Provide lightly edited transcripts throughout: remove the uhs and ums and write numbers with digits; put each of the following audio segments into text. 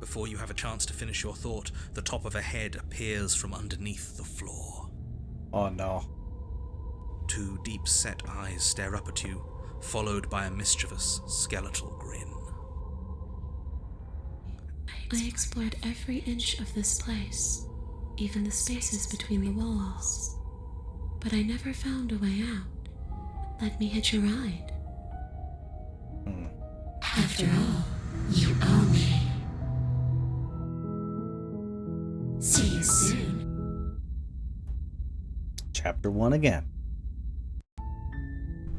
Before you have a chance to finish your thought, the top of a head appears from underneath the floor. Oh no. Two deep-set eyes stare up at you, followed by a mischievous, skeletal grin. I explored every inch of this place, even the spaces between the walls. But I never found a way out. Let me hitch a ride. After all, you owe me. See you soon. Chapter 1 again.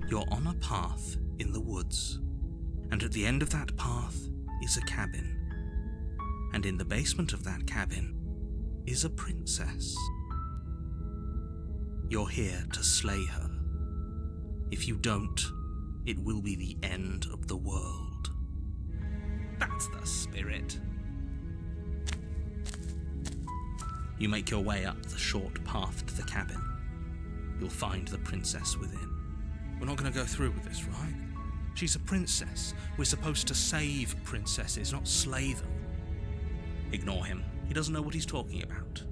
You're on a path in the woods, and at the end of that path is a cabin. And in the basement of that cabin is a princess. You're here to slay her. If you don't, it will be the end of the world. That's the spirit. You make your way up the short path to the cabin. You'll find the princess within. We're not going to go through with this, right? She's a princess. We're supposed to save princesses, not slay them. Ignore him. He doesn't know what he's talking about.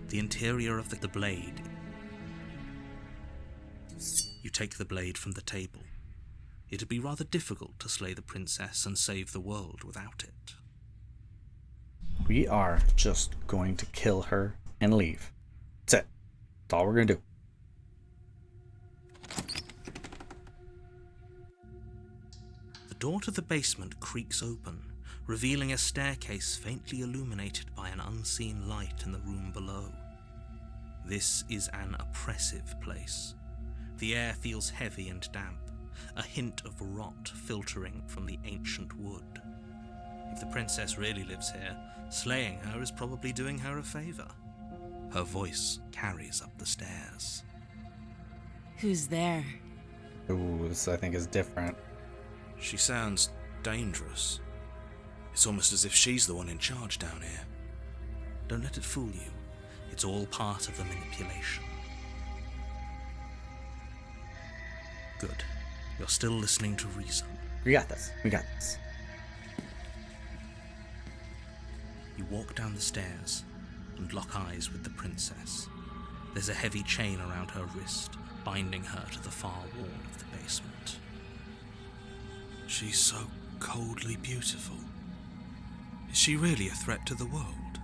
The interior of the blade. You take the blade from the table. It'd be rather difficult to slay the princess and save the world without it. We are just going to kill her and leave. That's it. That's all we're going to do. The door to the basement creaks open, revealing a staircase faintly illuminated by an unseen light in the room below. This is an oppressive place. The air feels heavy and damp, a hint of rot filtering from the ancient wood. If the princess really lives here, slaying her is probably doing her a favor. Her voice carries up the stairs. Who's there? Ooh, this I think is different. She sounds dangerous. It's almost as if she's the one in charge down here. Don't let it fool you. It's all part of the manipulation. Good. You're still listening to reason. We got this. We got this. You walk down the stairs and lock eyes with the princess. There's a heavy chain around her wrist, binding her to the far wall of the basement. She's so coldly beautiful. Is she really a threat to the world?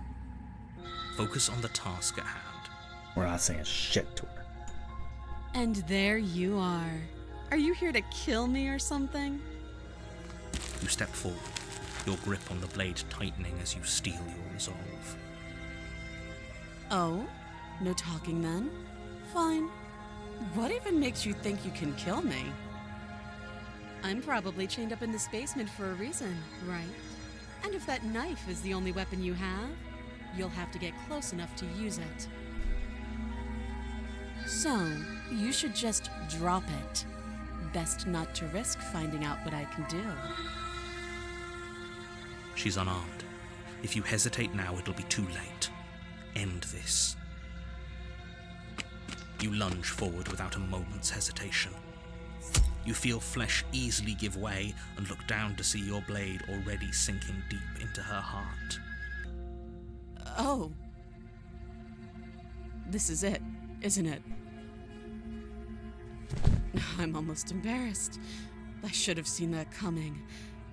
Focus on the task at hand. We're not saying shit to her. And there you are. Are you here to kill me or something? You step forward, your grip on the blade tightening as you steel your resolve. Oh? No talking then? Fine. What even makes you think you can kill me? I'm probably chained up in this basement for a reason, right? And if that knife is the only weapon you have, you'll have to get close enough to use it. So, you should just drop it. Best not to risk finding out what I can do. She's unarmed. If you hesitate now, it'll be too late. End this. You lunge forward without a moment's hesitation. You feel flesh easily give way and look down to see your blade already sinking deep into her heart. Oh. This is it, isn't it? I'm almost embarrassed. I should have seen that coming.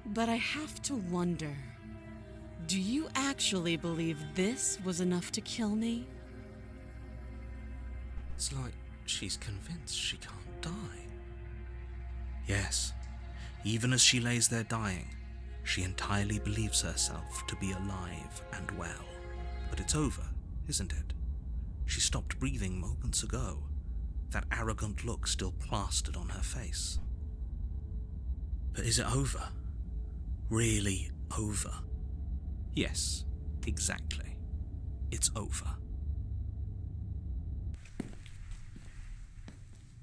But I have to wonder, do you actually believe this was enough to kill me? It's like she's convinced she can't die. Yes, even as she lays there dying, she entirely believes herself to be alive and well. But it's over, isn't it? She stopped breathing moments ago, that arrogant look still plastered on her face. But is it over? Really over? Yes, exactly. It's over.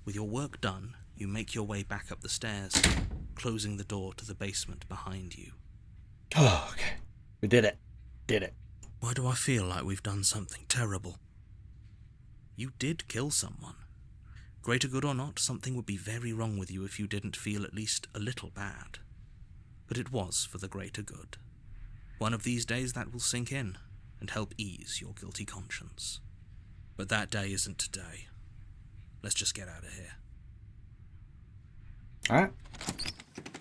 With your work done, you make your way back up the stairs, closing the door to the basement behind you. Oh, okay. We did it. Did it. Why do I feel like we've done something terrible? You did kill someone. Greater good or not, something would be very wrong with you if you didn't feel at least a little bad. But it was for the greater good. One of these days that will sink in and help ease your guilty conscience. But that day isn't today. Let's just get out of here. Alright.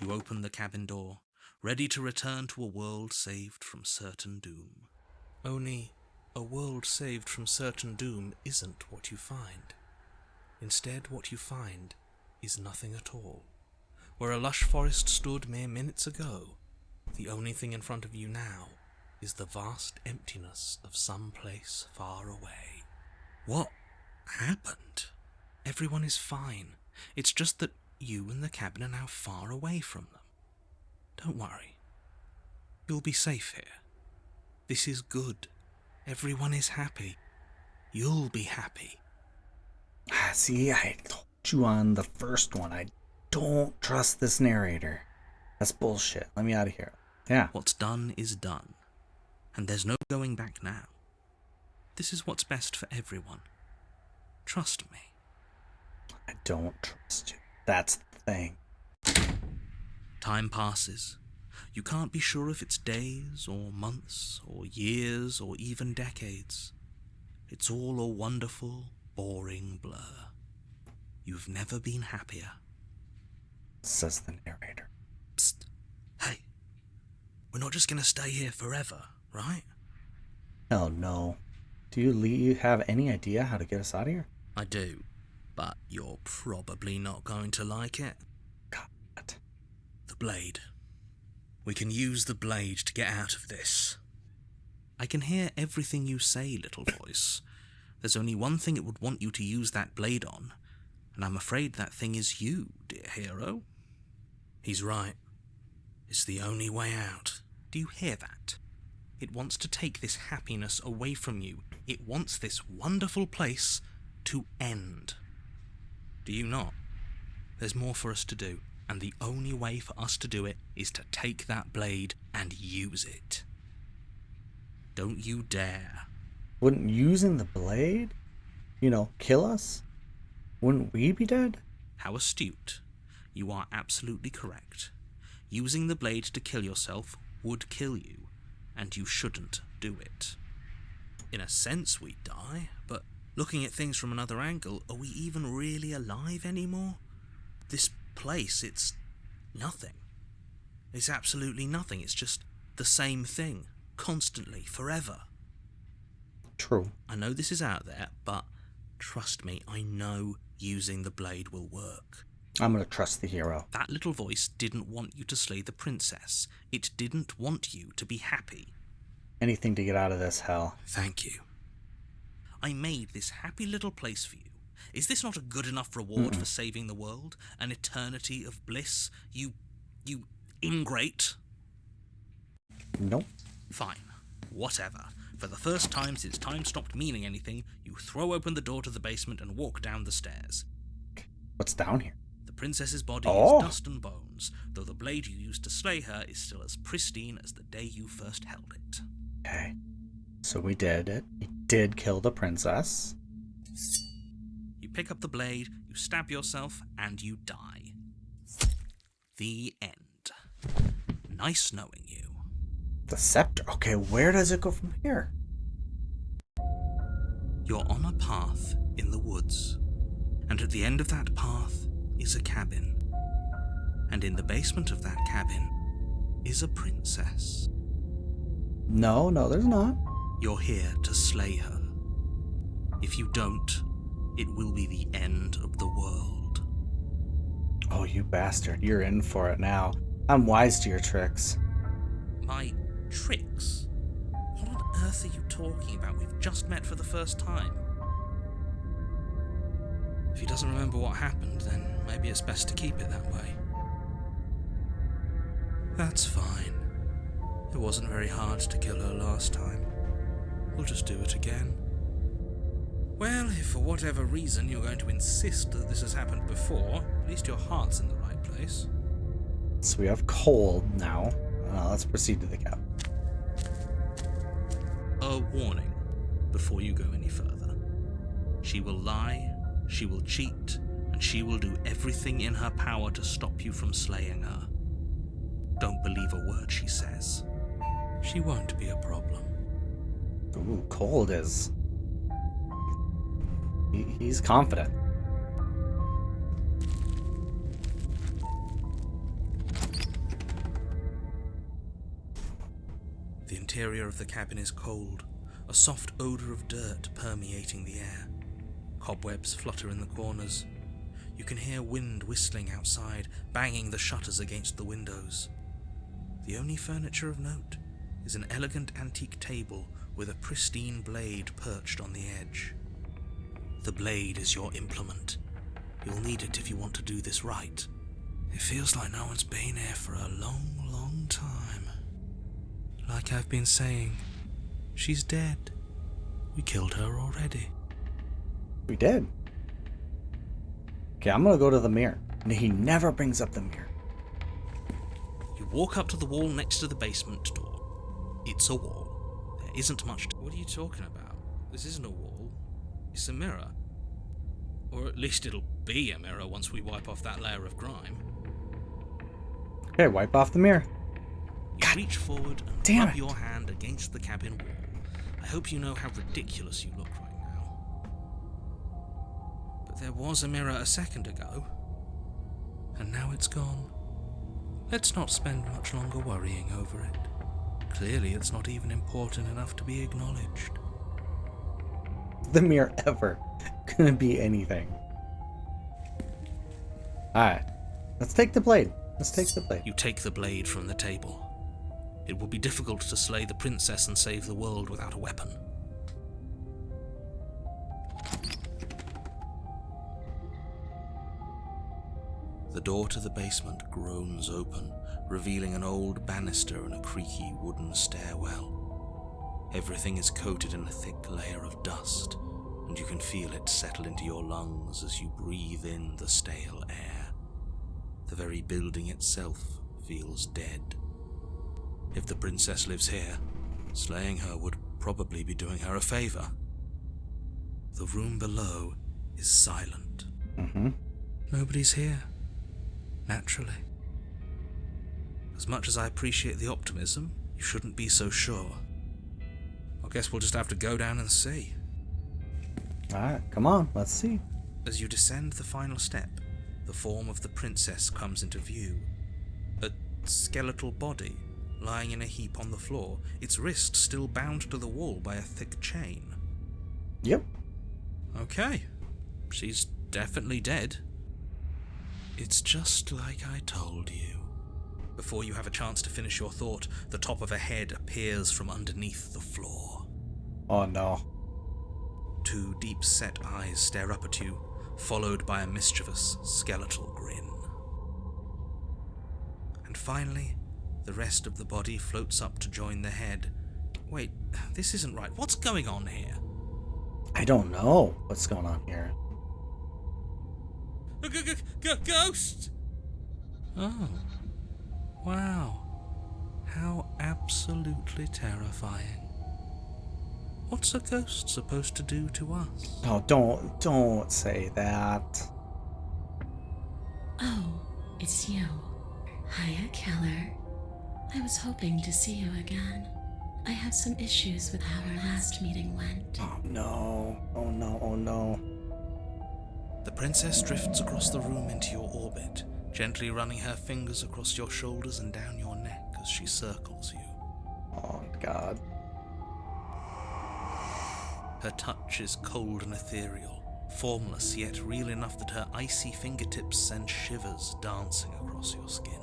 You open the cabin door, ready to return to a world saved from certain doom. Only, a world saved from certain doom isn't what you find. Instead, what you find is nothing at all. Where a lush forest stood mere minutes ago, the only thing in front of you now is the vast emptiness of some place far away. What happened? Everyone is fine. It's just that you and the cabin are now far away from them. Don't worry. You'll be safe here. This is good. Everyone is happy. You'll be happy. See, I told you on the first one, I don't trust this narrator. That's bullshit. Let me out of here. Yeah. What's done is done. And there's no going back now. This is what's best for everyone. Trust me. I don't trust you. That's the thing. Time passes. You can't be sure if it's days or months or years or even decades. It's all a wonderful, boring blur. You've never been happier. Says the narrator. Psst. Hey. We're not just gonna stay here forever, right? Hell no. Do you have any idea how to get us out of here? I do. But you're probably not going to like it. God. The blade. We can use the blade to get out of this. I can hear everything you say, little voice. There's only one thing it would want you to use that blade on, and I'm afraid that thing is you, dear hero. He's right. It's the only way out. Do you hear that? It wants to take this happiness away from you. It wants this wonderful place to end. Do you not? There's more for us to do, and the only way for us to do it is to take that blade and use it. Don't you dare. Wouldn't using the blade, kill us? Wouldn't we be dead? How astute. You are absolutely correct. Using the blade to kill yourself would kill you, and you shouldn't do it. In a sense, we'd die, but looking at things from another angle, are we even really alive anymore? This place, it's nothing. It's absolutely nothing. It's just the same thing, constantly, forever. True. I know this is out there, but trust me, I know using the blade will work. I'm gonna trust the hero. That little voice didn't want you to slay the princess. It didn't want you to be happy. Anything to get out of this hell. Thank you. I made this happy little place for you. Is this not a good enough reward for saving the world? An eternity of bliss? You ingrate? Nope. Fine. Whatever. For the first time since time stopped meaning anything, you throw open the door to the basement and walk down the stairs. What's down here? The princess's body is dust and bones, though the blade you used to slay her is still as pristine as the day you first held it. Okay. So we did it. We did kill the princess. You pick up the blade, you stab yourself, and you die. The end. Nice knowing you. The scepter. Okay, where does it go from here? You're on a path in the woods, and at the end of that path is a cabin. And in the basement of that cabin is a princess. No, there's not. You're here to slay her. If you don't, it will be the end of the world. Oh, you bastard. You're in for it now. I'm wise to your tricks. My tricks? What on earth are you talking about? We've just met for the first time. If he doesn't remember what happened, then maybe it's best to keep it that way. That's fine. It wasn't very hard to kill her last time. We'll just do it again. Well, if for whatever reason you're going to insist that this has happened before, at least your heart's in the right place. So we have cold now. Let's proceed to the cabin. A warning before you go any further. She will lie, she will cheat, and she will do everything in her power to stop you from slaying her. Don't believe a word she says. She won't be a problem. Ooh, Cold is... He's confident. The interior of the cabin is cold, a soft odor of dirt permeating the air. Cobwebs flutter in the corners. You can hear wind whistling outside, banging the shutters against the windows. The only furniture of note is an elegant antique table with a pristine blade perched on the edge. The blade is your implement. You'll need it if you want to do this right. It feels like no one's been here for a long, long time. Like I've been saying, she's dead. We killed her already. We did. Okay, I'm gonna go to the mirror. And he never brings up the mirror. You walk up to the wall next to the basement door. It's a wall. There isn't much to... What are you talking about? This isn't a wall. It's a mirror. Or at least it'll be a mirror once we wipe off that layer of grime. Okay, wipe off the mirror. You reach forward and rub your hand against the cabin wall. I hope you know how ridiculous you look right now. But there was a mirror a second ago, and now it's gone. Let's not spend much longer worrying over it. Clearly it's not even important enough to be acknowledged. The mirror ever gonna be anything. Alright, let's take the blade. You take the blade from the table. It will be difficult to slay the princess and save the world without a weapon. The door to the basement groans open, revealing an old banister and a creaky wooden stairwell. Everything is coated in a thick layer of dust, and you can feel it settle into your lungs as you breathe in the stale air. The very building itself feels dead. If the princess lives here, slaying her would probably be doing her a favor. The room below is silent. Nobody's here. Naturally. As much as I appreciate the optimism, you shouldn't be so sure. I guess we'll just have to go down and see. Alright, come on, let's see. As you descend the final step, the form of the princess comes into view. A skeletal body, lying in a heap on the floor, its wrist still bound to the wall by a thick chain. Yep. Okay. She's definitely dead. It's just like I told you. Before you have a chance to finish your thought, the top of a head appears from underneath the floor. Oh no. Two deep-set eyes stare up at you, followed by a mischievous, skeletal grin. And finally, the rest of the body floats up to join the head. Wait, this isn't right. What's going on here? I don't know what's going on here. Ghost! Oh. Wow. How absolutely terrifying. What's a ghost supposed to do to us? Oh, don't say that. Oh, it's you. Hiya, Keller. I was hoping to see you again. I have some issues with how our last meeting went. Oh no. Oh no, oh no. The princess drifts across the room into your orbit, gently running her fingers across your shoulders and down your neck as she circles you. Oh god. Her touch is cold and ethereal, formless yet real enough that her icy fingertips send shivers dancing across your skin.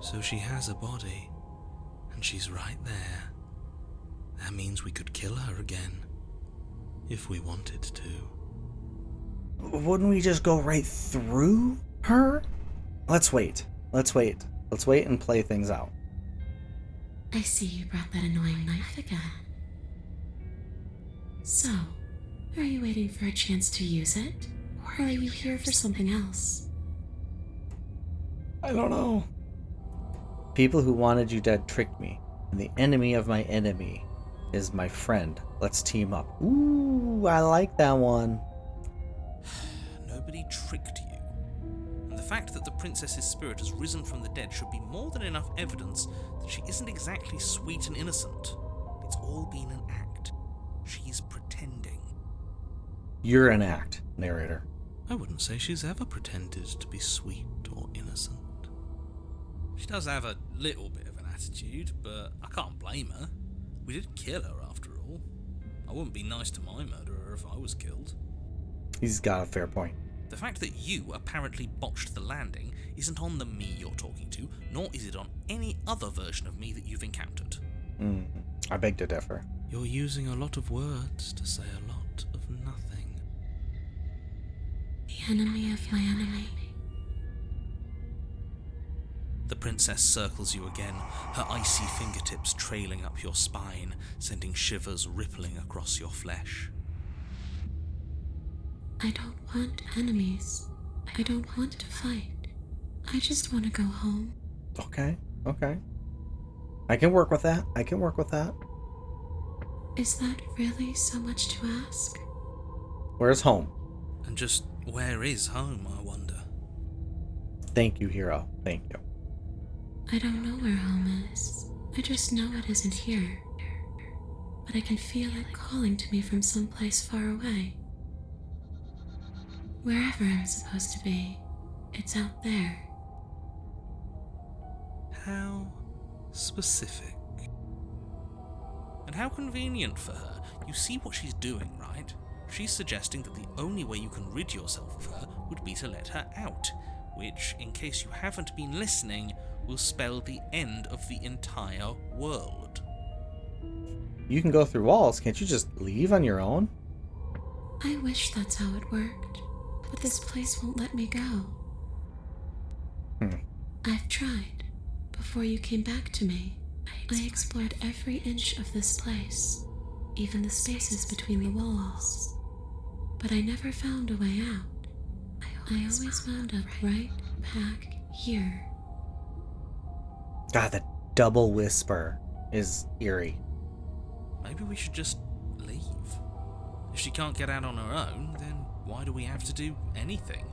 So she has a body, and she's right there. That means we could kill her again, if we wanted to. Wouldn't we just go right through her? Let's wait and play things out. I see you brought that annoying knife again. So, are you waiting for a chance to use it? Or are you here for something else? I don't know. People who wanted you dead tricked me, and the enemy of my enemy is my friend. Let's team up. Ooh, I like that one. Nobody tricked you. And the fact that the princess's spirit has risen from the dead should be more than enough evidence that she isn't exactly sweet and innocent. It's all been an act. She's pretending. You're an act, narrator. I wouldn't say she's ever pretended to be sweet or innocent. She does have a little bit of an attitude, but I can't blame her. We didn't kill her after all. I wouldn't be nice to my murderer if I was killed. He's got a fair point. The fact that you apparently botched the landing isn't on the me you're talking to, nor is it on any other version of me that you've encountered. I beg to differ. You're using a lot of words to say a lot of nothing. The enemy of my enemy. The princess circles you again, her icy fingertips trailing up your spine, sending shivers rippling across your flesh. I don't want enemies. I don't want to fight. I just want to go home. Okay. I can work with that. Is that really so much to ask? Where's home? And just where is home, I wonder? Thank you, hero. Thank you. I don't know where home is. I just know it isn't here. But I can feel it calling to me from someplace far away. Wherever I'm supposed to be, it's out there. How specific. And how convenient for her. You see what she's doing, right? She's suggesting that the only way you can rid yourself of her would be to let her out, which, in case you haven't been listening, will spell the end of the entire world. You can go through walls. Can't you just leave on your own? I wish that's how it worked, but this place won't let me go. I've tried. Before you came back to me, I explored every inch of this place, even the spaces between the walls. But I never found a way out. I always wound up right back here. God, the double whisper is eerie. Maybe we should just leave. If she can't get out on her own, then why do we have to do anything?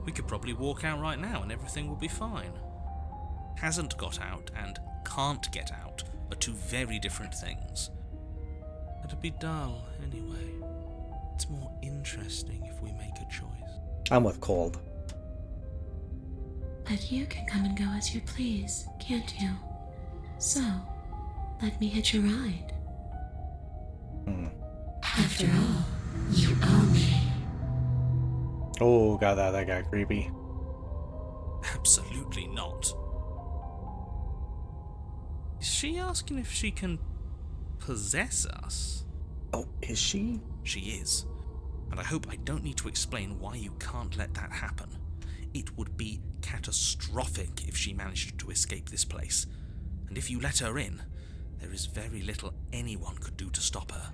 We could probably walk out right now and everything will be fine. Hasn't got out and can't get out are two very different things. It'd be dull anyway. It's more interesting if we make a choice. I'm with Cold. But you can come and go as you please, can't you? So, let me hitch a ride. After all, you owe me. Oh, God, that got creepy. Absolutely not. Is she asking if she can possess us? Oh, is she? She is. And I hope I don't need to explain why you can't let that happen. It would be catastrophic if she managed to escape this place. And if you let her in, there is very little anyone could do to stop her.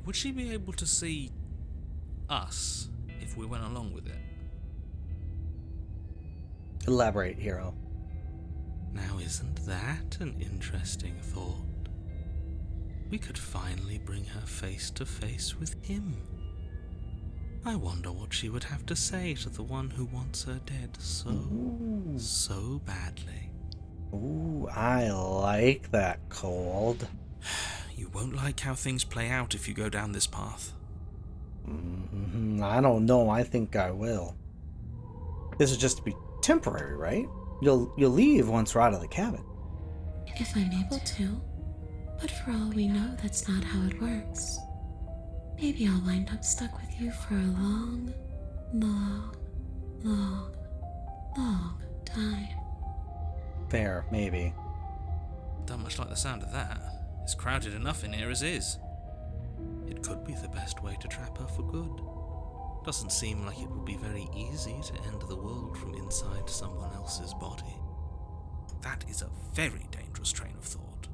Would she be able to see us if we went along with it? Elaborate, hero. Now isn't that an interesting thought? We could finally bring her face to face with him. I wonder what she would have to say to the one who wants her dead so badly. Ooh, I like that, Cold. You won't like how things play out if you go down this path. I don't know. I think I will. This is just to be temporary, right? You'll leave once we're out of the cabin. If I'm able to. But for all we know, that's not how it works. Maybe I'll wind up stuck with you for a long time. Fair, maybe. Don't much like the sound of that. It's crowded enough in here as is. It could be the best way to trap her for good. Doesn't seem like it would be very easy to end the world from inside someone else's body. That is a very dangerous train of thought.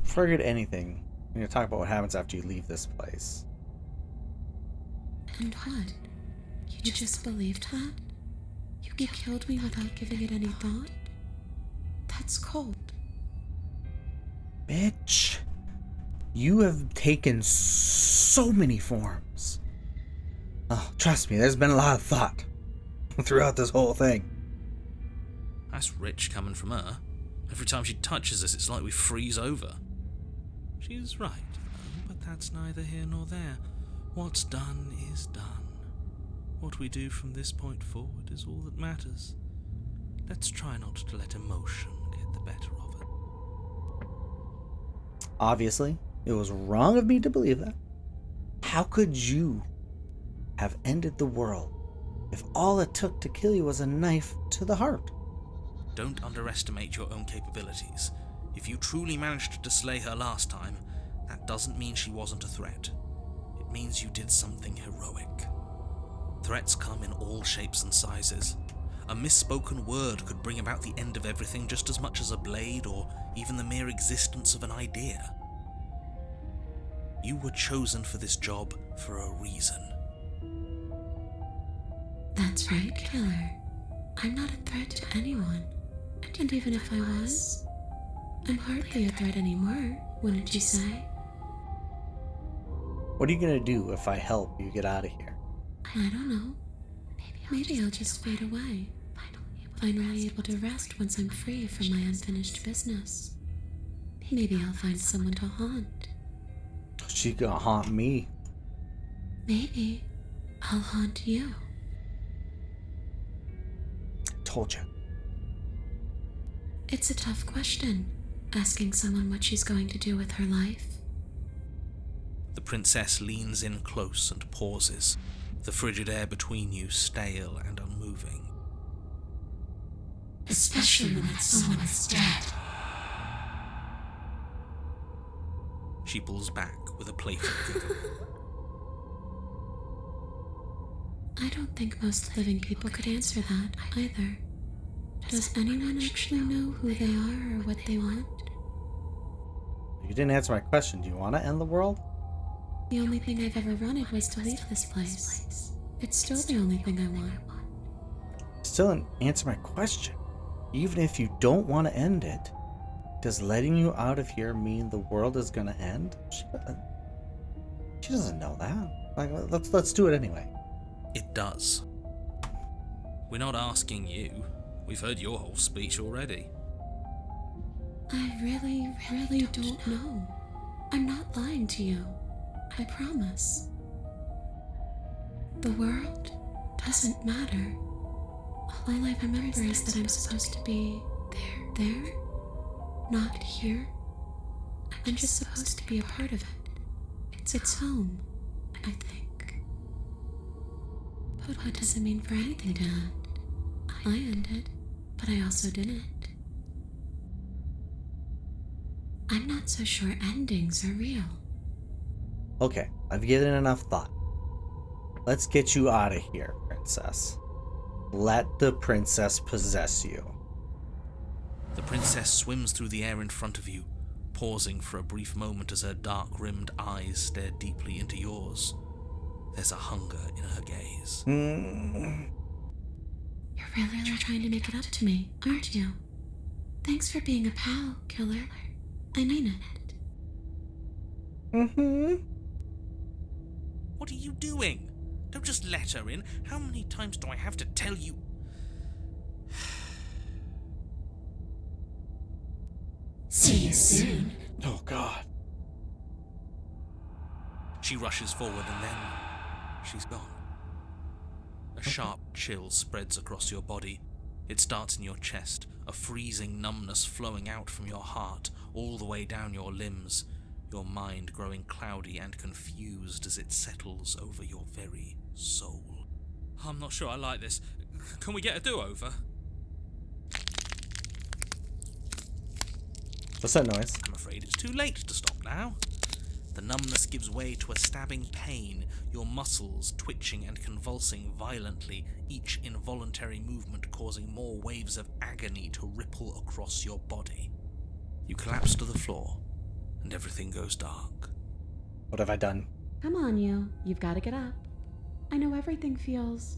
Forget anything. We're going to talk about what happens after you leave this place. And what? You just believed that? You killed me without giving it any thought? That's cold. Bitch, you have taken so many forms. Oh, trust me, there's been a lot of thought throughout this whole thing. That's rich coming from her. Every time she touches us, it's like we freeze over. She's right, though, but that's neither here nor there. What's done is done. What we do from this point forward is all that matters. Let's try not to let emotion get the better of it. Obviously, it was wrong of me to believe that. How could you have ended the world if all it took to kill you was a knife to the heart? Don't underestimate your own capabilities. If you truly managed to slay her last time, that doesn't mean she wasn't a threat. It means you did something heroic. Threats come in all shapes and sizes. A misspoken word could bring about the end of everything just as much as a blade or even the mere existence of an idea. You were chosen for this job for a reason. That's right, Killer. I'm not a threat to anyone. And even if I was, I'm hardly a threat anymore, wouldn't you say? What are you gonna do if I help you get out of here? I don't know. Maybe I'll just fade away. Finally able to rest once I'm free from my unfinished business. Maybe I'll find someone to haunt. She gonna haunt me. Maybe I'll haunt you. Told you. It's a tough question, asking someone what she's going to do with her life. The princess leans in close and pauses, the frigid air between you stale and unmoving. Especially when that someone is dead. She pulls back with a playful giggle. I don't think most living people could answer that either. Does anyone actually know who they are or what they want? You didn't answer my question. Do you want to end the world? The only thing I've ever wanted was to leave this place. It's still the only thing I want. Still didn't answer my question. Even if you don't want to end it, does letting you out of here mean the world is gonna end? She doesn't know that. Like, let's do it anyway. It does. We're not asking you. We've heard your whole speech already. I really don't know. I'm not lying to you. I promise. The world doesn't matter. All I remember is that I'm supposed to be there, not here. I'm just supposed to be a part of it. It's home, I think. But what does it mean for anything to end? I ended, but I also didn't. I'm not so sure endings are real. Okay, I've given it enough thought. Let's get you out of here, princess. Let the princess possess you. The princess swims through the air in front of you, pausing for a brief moment as her dark-rimmed eyes stare deeply into yours. There's a hunger in her gaze. You're really trying to make it up to me, aren't you? Thanks for being a pal, Killer. I mean it. What are you doing? Don't just let her in. How many times do I have to tell you? See you soon. Oh, God. She rushes forward and then she's gone. A sharp chill spreads across your body. It starts in your chest, a freezing numbness flowing out from your heart, all the way down your limbs, your mind growing cloudy and confused as it settles over your very soul. I'm not sure I like this. Can we get a do-over? What's that noise? I'm afraid it's too late to stop now. The numbness gives way to a stabbing pain, your muscles twitching and convulsing violently, each involuntary movement causing more waves of agony to ripple across your body. You collapse to the floor, and everything goes dark. What have I done? Come on, you. You've got to get up. I know everything feels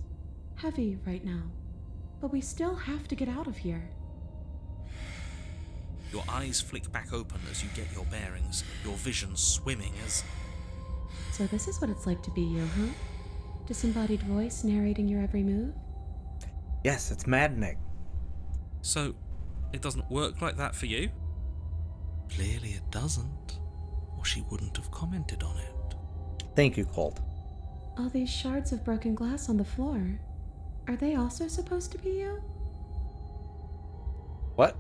heavy right now, but we still have to get out of here. Your eyes flick back open as you get your bearings, your vision swimming as... So this is what it's like to be you, huh? Disembodied voice narrating your every move? Yes, it's maddening. So, it doesn't work like that for you? Clearly it doesn't, or she wouldn't have commented on it. Thank you, Cold. All these shards of broken glass on the floor, are they also supposed to be you? What?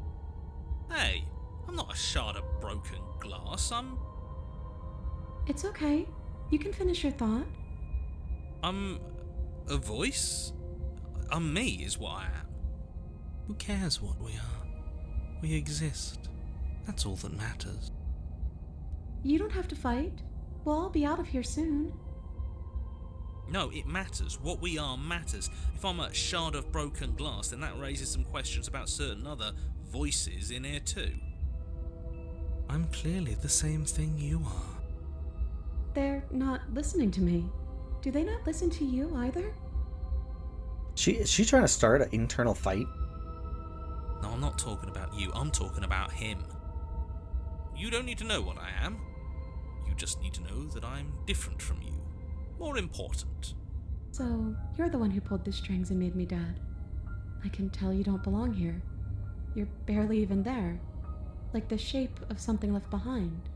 Hey, I'm not a shard of broken glass, It's okay. You can finish your thought. I'm a voice? I'm me is what I am. Who cares what we are? We exist. That's all that matters. You don't have to fight. We'll all be out of here soon. No, it matters. What we are matters. If I'm a shard of broken glass, then that raises some questions about certain other voices in here too. I'm clearly the same thing you are. They're not listening to me. Do they not listen to you either? Is she trying to start an internal fight? No, I'm not talking about you. I'm talking about him. You don't need to know what I am. You just need to know that I'm different from you. More important. So, you're the one who pulled the strings and made me dead. I can tell you don't belong here. You're barely even there. Like the shape of something left behind.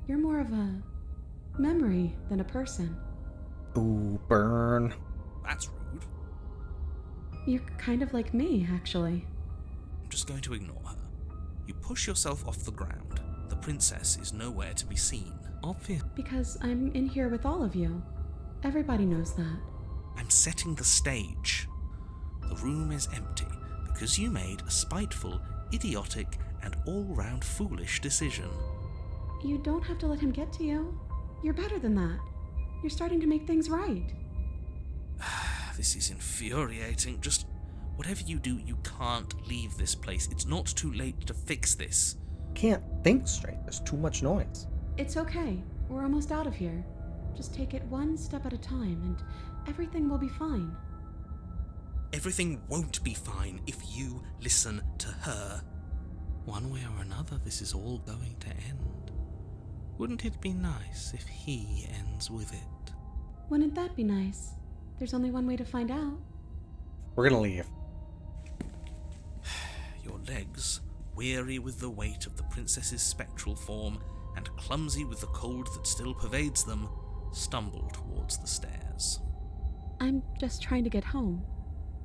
You're more of a memory than a person. Ooh, burn. That's rude. You're kind of like me, actually. I'm just going to ignore her. You push yourself off the ground. The princess is nowhere to be seen. Obvious. Because I'm in here with all of you. Everybody knows that. I'm setting the stage. The room is empty because you made a spiteful, idiotic, and all-round foolish decision. You don't have to let him get to you. You're better than that. You're starting to make things right. This is infuriating. Just whatever you do, you can't leave this place. It's not too late to fix this. Can't think straight. There's too much noise. It's okay. We're almost out of here. Just take it one step at a time, and everything will be fine. Everything won't be fine if you listen to her. One way or another, this is all going to end. Wouldn't it be nice if he ends with it? Wouldn't that be nice? There's only one way to find out. We're gonna leave. Your legs, weary with the weight of the princess's spectral form and clumsy with the cold that still pervades them, stumble towards the stairs. I'm just trying to get home.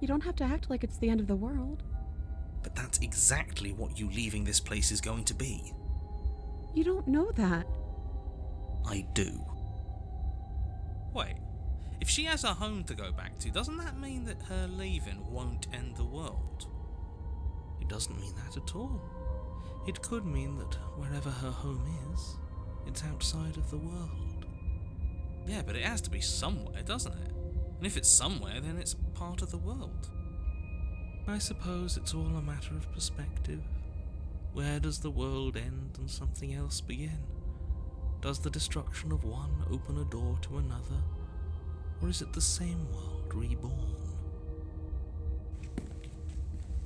You don't have to act like it's the end of the world. But that's exactly what you leaving this place is going to be. You don't know that. I do. Wait, if she has a home to go back to, doesn't that mean that her leaving won't end the world? It doesn't mean that at all. It could mean that wherever her home is, it's outside of the world. Yeah, but it has to be somewhere, doesn't it? And if it's somewhere, then it's part of the world. I suppose it's all a matter of perspective. Where does the world end and something else begin? Does the destruction of one open a door to another? Or is it the same world reborn?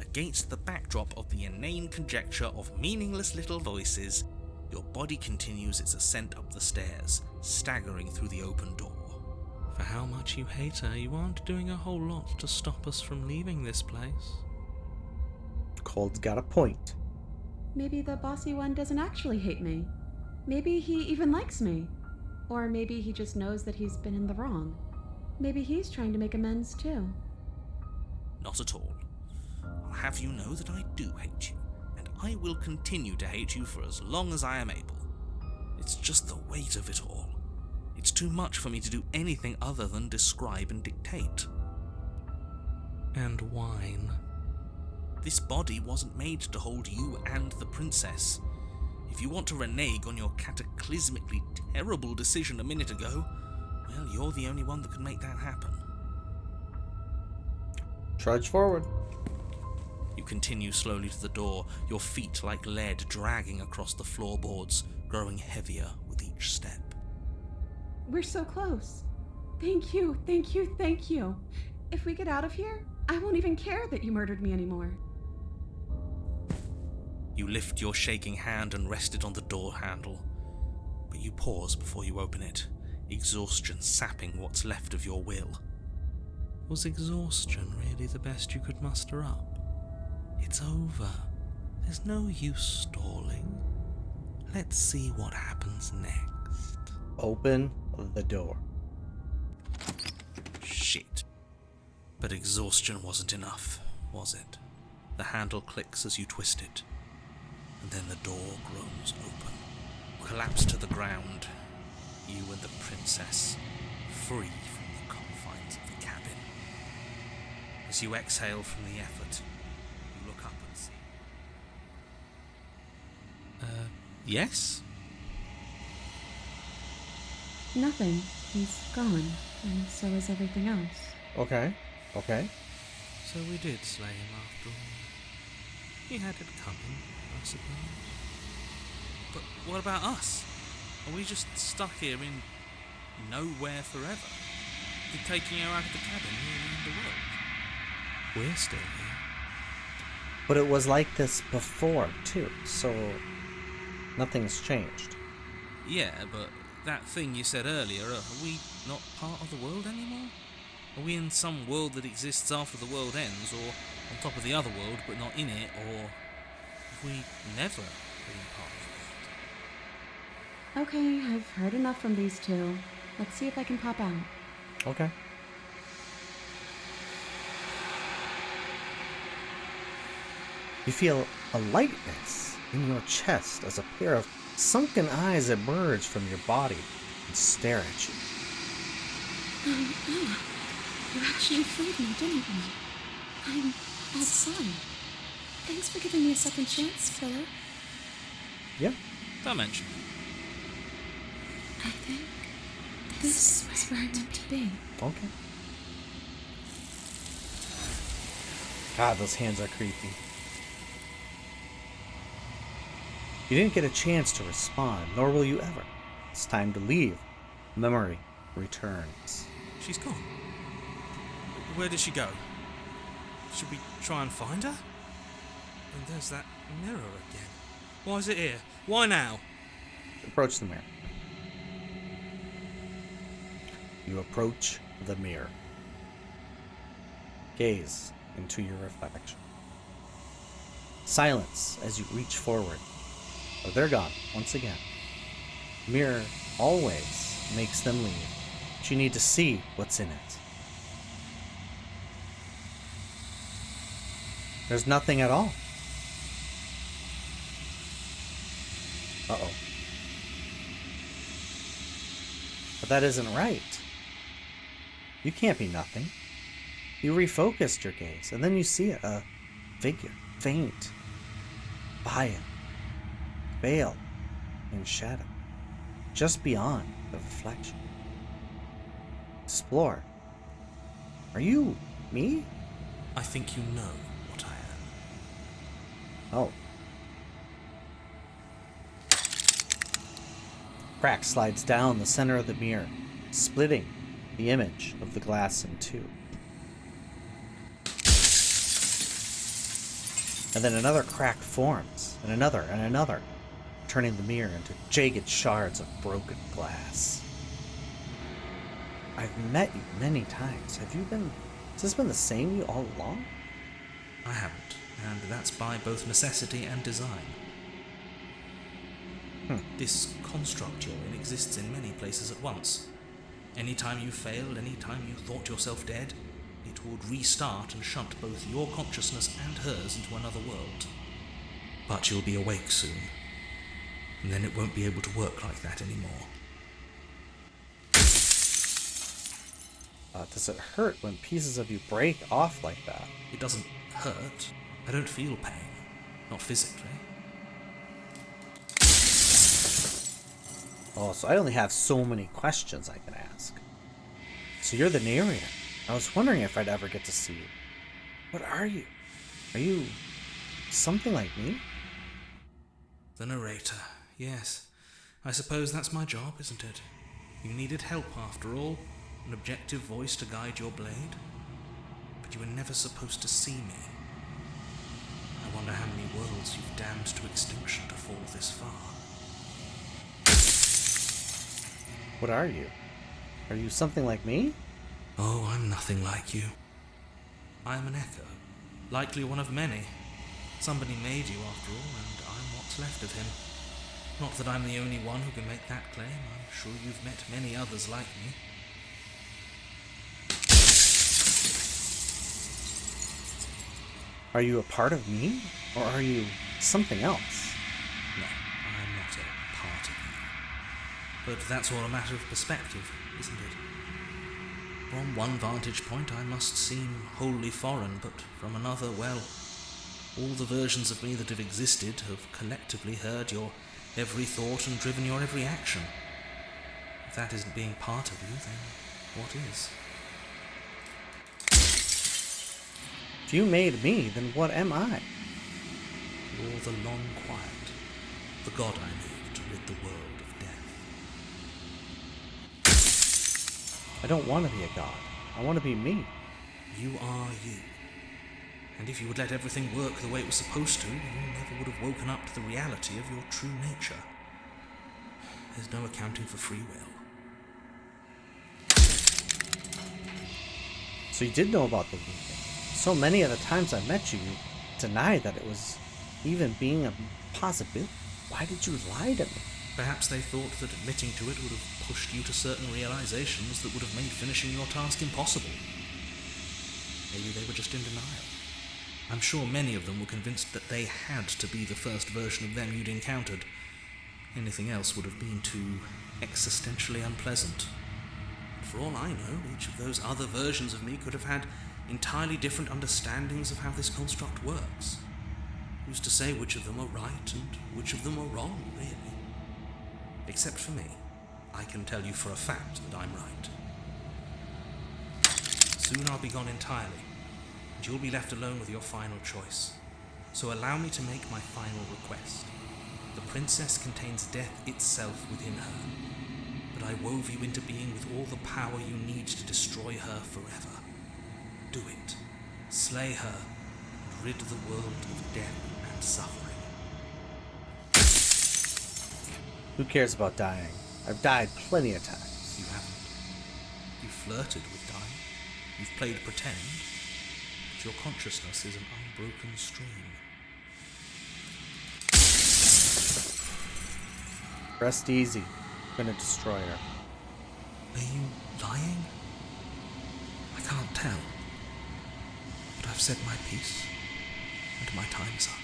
Against the backdrop of the inane conjecture of meaningless little voices, your body continues its ascent up the stairs, staggering through the open door. For how much you hate her, you aren't doing a whole lot to stop us from leaving this place. Cold's got a point. Maybe the bossy one doesn't actually hate me. Maybe he even likes me. Or maybe he just knows that he's been in the wrong. Maybe he's trying to make amends too. Not at all. I'll have you know that I do hate you, and I will continue to hate you for as long as I am able. It's just the weight of it all. It's too much for me to do anything other than describe and dictate. And whine. This body wasn't made to hold you and the princess. If you want to renege on your cataclysmically terrible decision a minute ago, well, you're the only one that can make that happen. Trudge forward. You continue slowly to the door, your feet like lead dragging across the floorboards, growing heavier with each step. We're so close. Thank you, thank you, thank you. If we get out of here, I won't even care that you murdered me anymore. You lift your shaking hand and rest it on the door handle, but you pause before you open it, exhaustion sapping what's left of your will. Was exhaustion really the best you could muster up? It's over. There's no use stalling. Let's see what happens next. Open the door. Shit. But exhaustion wasn't enough, was it? The handle clicks as you twist it, and then the door groans open. Collapse to the ground, you and the princess, free from the confines of the cabin. As you exhale from the effort, you look up and see... yes? Nothing. He's gone, and so is everything else. Okay. So we did slay him after all. He had it coming, I suppose. But what about us? Are we just stuck here in nowhere forever? Did taking her out of the cabin really end the world? We're still here. But it was like this before, too, so nothing's changed. Yeah, but that thing you said earlier, are we not part of the world anymore? Are we in some world that exists after the world ends, or on top of the other world but not in it, or have we never been part of Okay, I've heard enough from these two. Let's see if I can pop out. Okay. You feel a lightness in your chest as a pair of sunken eyes emerge from your body and stare at you. Oh, you actually freed me, didn't you? I'm outside. Thanks for giving me a second chance, Killer. Yeah. Dimension. I think this is where I meant to be. Okay. God, those hands are creepy. You didn't get a chance to respond, nor will you ever. It's time to leave. Memory returns. She's gone. Where did she go? Should we try and find her? And there's that mirror again. Why is it here? Why now? Approach the mirror. You approach the mirror. Gaze into your reflection. Silence as you reach forward. Oh, they're gone once again. Mirror always makes them leave, but you need to see what's in it. There's nothing at all. Uh-oh. But that isn't right. You can't be nothing. You refocused your gaze, and then you see a figure, faint, violent, veiled in shadow, just beyond the reflection. Explore. Are you me? I think you know what I am. Oh. Crack slides down the center of the mirror, splitting the image of the glass in two. And then another crack forms, and another, turning the mirror into jagged shards of broken glass. I've met you many times. Has this been the same you all along? I haven't, and that's by both necessity and design. This construct you're in exists in many places at once. Anytime you failed, anytime you thought yourself dead, it would restart and shunt both your consciousness and hers into another world. But you'll be awake soon, and then it won't be able to work like that anymore. Does it hurt when pieces of you break off like that? It doesn't hurt. I don't feel pain. Not physically. Oh, so I only have so many questions I can ask. So you're the narrator. I was wondering if I'd ever get to see you. What are you? Are you something like me? The narrator, yes. I suppose that's my job, isn't it? You needed help after all, an objective voice to guide your blade. But you were never supposed to see me. I wonder how many worlds you've damned to extinction to fall this far. What are you? Are you something like me? Oh, I'm nothing like you. I am an echo, likely one of many. Somebody made you after all, and I'm what's left of him. Not that I'm the only one who can make that claim. I'm sure you've met many others like me. Are you a part of me, or are you something else? No, I'm not a part of you. But that's all a matter of perspective, isn't it? From one vantage point I must seem wholly foreign, but from another, well, all the versions of me that have existed have collectively heard your every thought and driven your every action. If that isn't being part of you, then what is? If you made me, then what am I? You're the long quiet, the god I made to rid the world of death. I don't want to be a god. I want to be me. You are you. And if you would let everything work the way it was supposed to, you never would have woken up to the reality of your true nature. There's no accounting for free will. So you did know about the weekend. So many of the times I met you, you denied that it was even being a possibility. Why did you lie to me? Perhaps they thought that admitting to it would have pushed you to certain realizations that would have made finishing your task impossible. Maybe they were just in denial. I'm sure many of them were convinced that they had to be the first version of them you'd encountered. Anything else would have been too existentially unpleasant. For all I know, each of those other versions of me could have had entirely different understandings of how this construct works. Who's to say which of them are right and which of them are wrong, really? Except for me, I can tell you for a fact that I'm right. Soon I'll be gone entirely, and you'll be left alone with your final choice. So allow me to make my final request. The princess contains death itself within her, but I wove you into being with all the power you need to destroy her forever. Do it. Slay her, and rid the world of death and suffering. Who cares about dying? I've died plenty of times. You haven't. You flirted with dying. You've played pretend. But your consciousness is an unbroken stream. Rest easy. I'm gonna destroy her. Are you lying? I can't tell. But I've said my piece, and my time's up.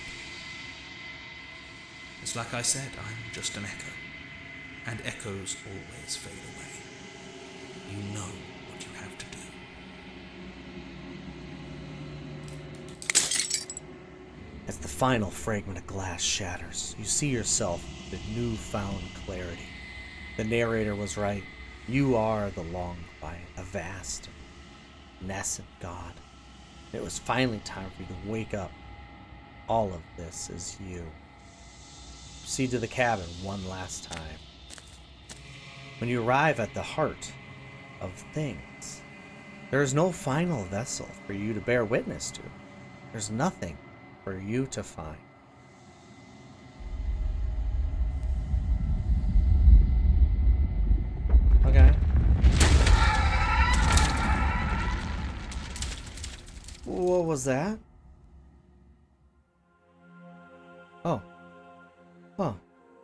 It's like I said, I'm just an echo, and echoes always fade away. You know what you have to do. As the final fragment of glass shatters, you see yourself with newfound clarity. The narrator was right. You are the long quiet, a vast, nascent god. It was finally time for you to wake up. All of this is you. Proceed to the cabin one last time. When you arrive at the heart of things, there is no final vessel for you to bear witness to. There's nothing for you to find. Okay. What was that? Oh. Oh.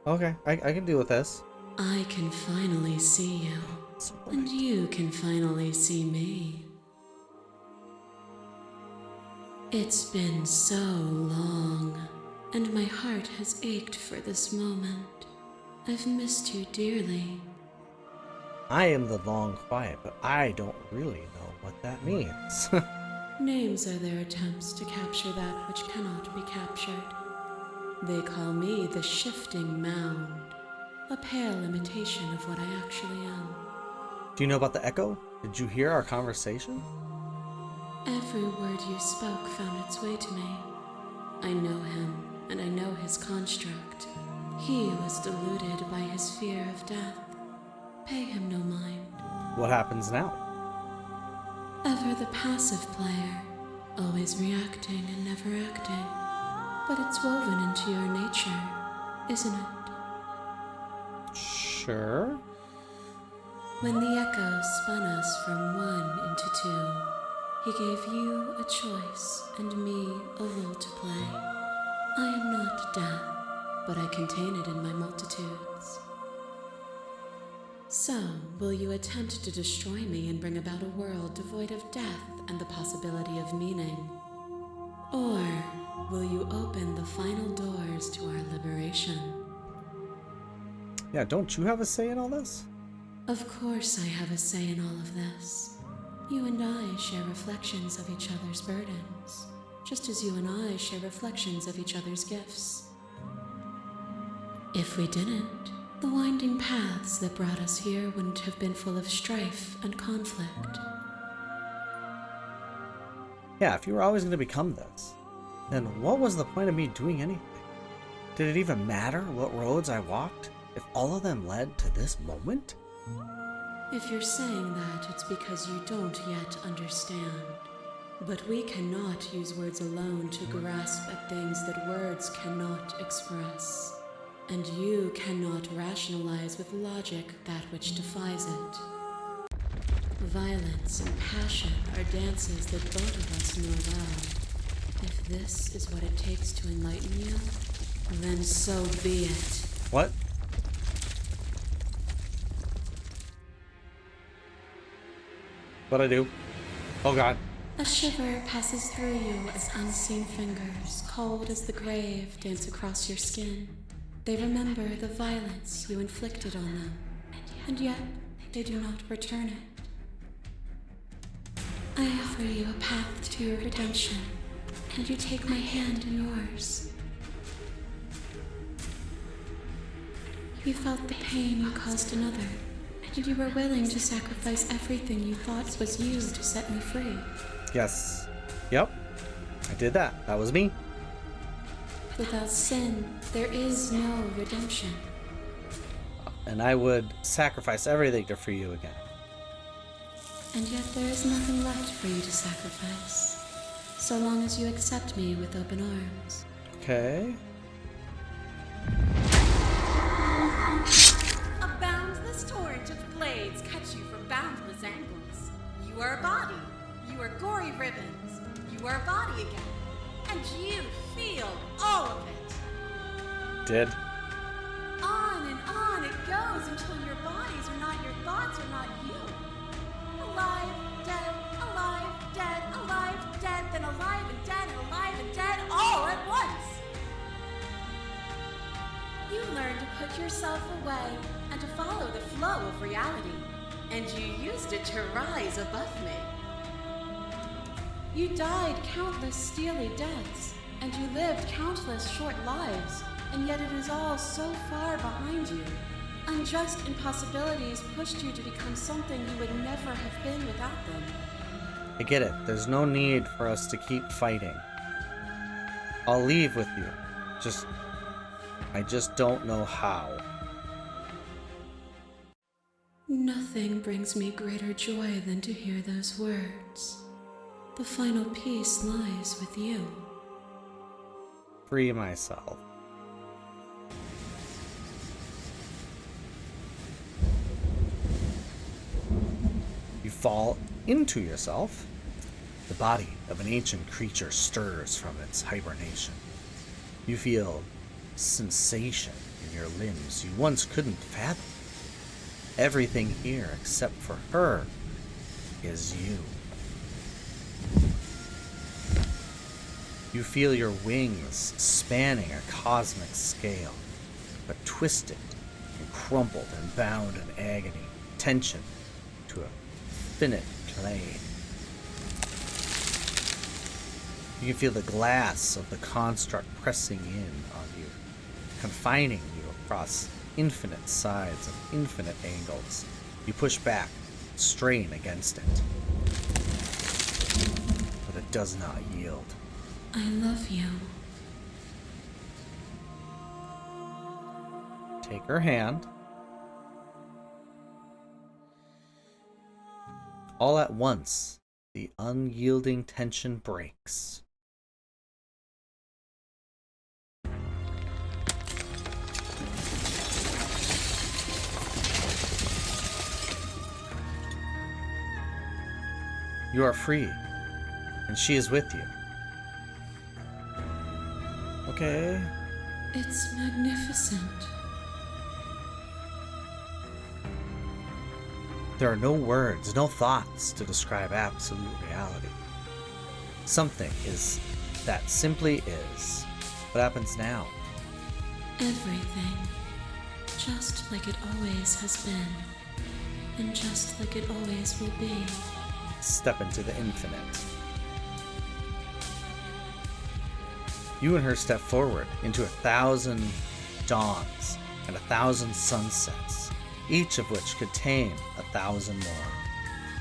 Okay. I can deal with this. I can finally see you, and you can finally see me. It's been so long, and my heart has ached for this moment. I've missed you dearly. I am the long quiet, but I don't really know what that means. Names are their attempts to capture that which cannot be captured. They call me the shifting mound, a pale imitation of what I actually am. Do you know about the echo? Did you hear our conversation? Every word you spoke found its way to me. I know him, and I know his construct. He was deluded by his fear of death. Pay him no mind. What happens now? Ever the passive player, always reacting and never acting. But it's woven into your nature, isn't it? Sure. When the echo spun us from one into two, He gave you a choice and me a role to play. I am not death, but I contain it in my multitudes. So, will you attempt to destroy me and bring about a world devoid of death and the possibility of meaning? Or will you open the final doors to our liberation? Yeah, don't you have a say in all this? Of course I have a say in all of this. You and I share reflections of each other's burdens, just as you and I share reflections of each other's gifts. If we didn't, the winding paths that brought us here wouldn't have been full of strife and conflict. Yeah, if you were always going to become this, then what was the point of me doing anything? Did it even matter what roads I walked if all of them led to this moment? If you're saying that, it's because you don't yet understand. But we cannot use words alone to grasp at things that words cannot express. And you cannot rationalize with logic that which defies it. Violence and passion are dances that both of us know well. If this is what it takes to enlighten you, then so be it. What? What'd I do? Oh god. A shiver passes through you as unseen fingers, cold as the grave, dance across your skin. They remember the violence you inflicted on them, and yet they do not return it. I offer you a path to your redemption, and you take my hand in yours. You felt the pain you caused another, and you were willing to sacrifice everything you thought was you to set me free. Yes. Yep. I did that. That was me. Without sin, there is no redemption. And I would sacrifice everything to free you again. And yet there is nothing left for you to sacrifice, so long as you accept me with open arms. Okay. A boundless torrent of blades cut you from boundless angles. You are a body. You are gory ribbons. You are a body again. And you feel all of it. Did. On and on it goes until your bodies are not your thoughts, are not you. Alive, dead, then alive and dead, all at once. You learned to put yourself away and to follow the flow of reality, and you used it to rise above me. You died countless steely deaths, and you lived countless short lives, and yet it is all so far behind you. Unjust impossibilities pushed you to become something you would never have been without them. I get it. There's no need for us to keep fighting. I'll leave with you. I just don't know how. Nothing brings me greater joy than to hear those words. The final peace lies with you. Free myself. You fall into yourself. The body of an ancient creature stirs from its hibernation. You feel sensation in your limbs you once couldn't fathom. Everything here except for her is you. You feel your wings spanning a cosmic scale, but twisted and crumpled and bound in agony, tension to a finite plane. You can feel the glass of the construct pressing in on you, confining you across infinite sides and infinite angles. You push back, strain against it, but it does not yield. I love you. Take her hand. All at once, the unyielding tension breaks. You are free. and she is with you. Okay. It's magnificent. There are no words, no thoughts to describe absolute reality. Something is that simply is. What happens now? Everything. Just like it always has been. And just like it always will be. Step into the infinite. You and her step forward into 1,000 dawns and 1,000 sunsets, each of which could tame 1,000 more.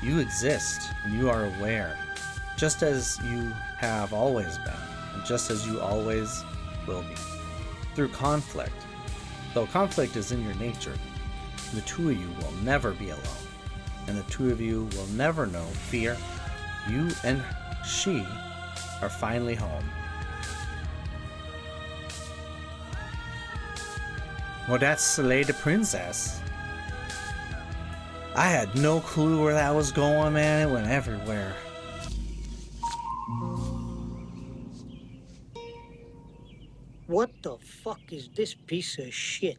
You exist and you are aware, just as you have always been, and just as you always will be. Through conflict, though conflict is in your nature, the two of you will never be alone, and the two of you will never know fear. You and she are finally home. Well, that's the Lady Princess. I had no clue where that was going, man. It went everywhere. What the fuck is this piece of shit?